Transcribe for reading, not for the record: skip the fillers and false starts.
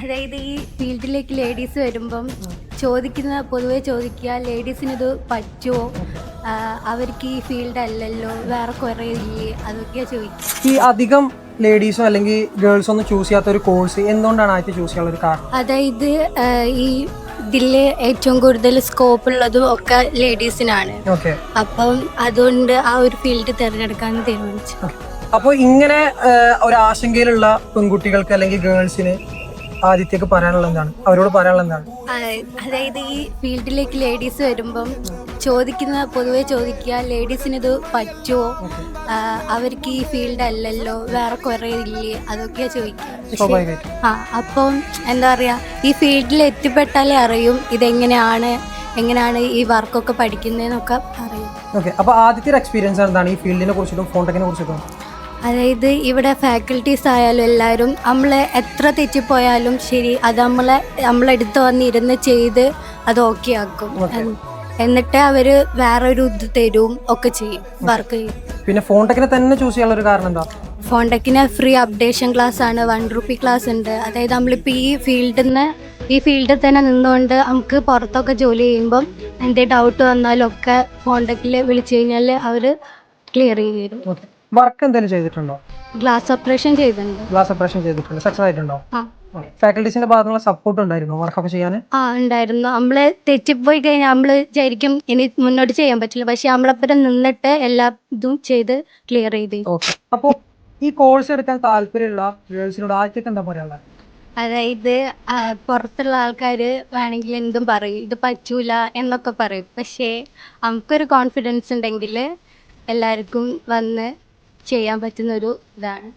അതായത് ഈ ഫീൽഡിലേക്ക് ലേഡീസ് വരുമ്പം പൊതുവെ ചോദിക്കുക ലേഡീസിനിത് പറ്റുമോ, അവർക്ക് ഈ ഫീൽഡ് അല്ലല്ലോ, വേറെ കുറേ ഇല്ലേ, അതൊക്കെയാണ് ചോദിക്കുക. ഈ അധികം ലേഡീസോ അല്ലെങ്കിൽ ഗേൾസോ ഒന്നും ചൂസ് ചെയ്യാത്ത ഒരു കോഴ്സ് എന്തുകൊണ്ടാണ് ആദ്യം ചൂസ് ചെയ്യാനുള്ള ഒരു കാരണം? അതായത് ഈ ഇതില് ഏറ്റവും കൂടുതൽ സ്കോപ്പ് ഉള്ളതും ഒക്കെ ലേഡീസിനാണ്. അപ്പം അതുകൊണ്ട് ആ ഒരു ഫീൽഡ് തിരഞ്ഞെടുക്കാൻ തീരുമാനിച്ചു. അപ്പോൾ ഇങ്ങനെ ഒരു ആശങ്കയിലുള്ള പെൺകുട്ടികൾക്ക് അല്ലെങ്കിൽ ഗേൾസിന് ആദിത്യക്ക് പറയാനുള്ള എന്താണ്, അവരോട് പറയാനുള്ള എന്താണ്? അതായത് ഈ ഫീൽഡിലേക്ക് ലേഡീസ് വരുമ്പം പൊതുവെ ചോദിക്കുക ലേഡീസിനിത് പറ്റുമോ, അവർക്ക് ഈ ഫീൽഡ് അല്ലല്ലോ, വേറെ കുറേ ഇല്ലേ, അതൊക്കെയാണ് ചോദിക്കുക. അപ്പം എന്താ പറയാ, ഈ ഫീൽഡിൽ എത്തിപ്പെട്ടാലേ അറിയും ഇതെങ്ങനെയാണ് ഈ വർക്കൊക്കെ പഠിക്കുന്നതെന്നൊക്കെ അറിയും. അപ്പോൾ ആദ്യത്തെ എക്സ്പീരിയൻസ് എന്താണ് ഈ ഫീൽഡിനെ കുറിച്ചിട്ടും ഫോൺടെക്കിനെ കുറിച്ചിട്ടും? അതായത് ഇവിടെ ഫാക്കൽറ്റീസ് ആയാലും എല്ലാവരും നമ്മൾ എത്ര തെറ്റിപ്പോയാലും ശരി, അത് നമ്മളെടുത്ത് വന്നിരുന്ന് ചെയ്ത് അത് ഓക്കെ ആക്കും. എന്നിട്ട് അവര് വേറൊരു ഇത് തരും ഒക്കെ ചെയ്യും, വർക്ക് ചെയ്യും. പിന്നെ ഫോൺടെക്കിനെ തന്നെ ചൂസ് ചെയ്യാനുള്ള ഒരു കാരണം എന്താ? ഫോൺടെക്കിന് ഫ്രീ അപ്ഡേഷൻ ക്ലാസ് ആണ്, 1 രൂപ ക്ലാസ് ഉണ്ട്. അതായത് നമ്മളിപ്പോൾ ഈ ഫീൽഡിൽ തന്നെ നിന്നുകൊണ്ട് നമുക്ക് പുറത്തൊക്കെ ജോലി ചെയ്യുമ്പം എന്തെങ്കിലും ഡൗട്ട് വന്നാലും ഒക്കെ ഫോൺടെക്കിൽ വിളിച്ചു കഴിഞ്ഞാൽ അവർ ക്ലിയർ ചെയ്ത് തരും. വർക്ക് എന്തെങ്കിലും ചെയ്തിട്ടുണ്ടോ? ഗ്ലാസ് ഓപ്പറേഷൻ ചെയ്തിട്ടുണ്ട്. സക്സസ് ആയിട്ടുണ്ടോ? ഫാക്കൽറ്റീസിന്റെ ഭാഗത്തുള്ള സപ്പോർട്ട് ഉണ്ടായിരുന്നു വർക്കൊക്കെ ചെയ്യാൻ? ഉണ്ടായിരുന്നു. നമ്മള് തെറ്റിപ്പോയി കഴിഞ്ഞാൽ നമ്മള് വിചാരിക്കും ഇനി മുന്നോട്ട് ചെയ്യാൻ പറ്റില്ല, പക്ഷെ നമ്മളപ്പുറം നിന്നിട്ട് എല്ലാ ഇതും ചെയ്ത് ക്ലിയർ ചെയ്ത്. അപ്പോൾ ഈ കോഴ്സ് എടുക്കാൻ താല്പര്യമുള്ള ഗേൾസിനോട് ആദ്യത്തേക്ക് എന്താ പറയാനുള്ളത്? അതായത് പുറത്തുള്ള ആൾക്കാർ വേണമെങ്കിൽ എന്തും പറയും, ഇത് പറ്റൂല എന്നൊക്കെ പറയും. പക്ഷേ നമുക്കൊരു കോൺഫിഡൻസ് ഉണ്ടെങ്കിൽ എല്ലാവർക്കും വന്ന് ചെയ്യാൻ പറ്റുന്നൊരു ഇതാണ്.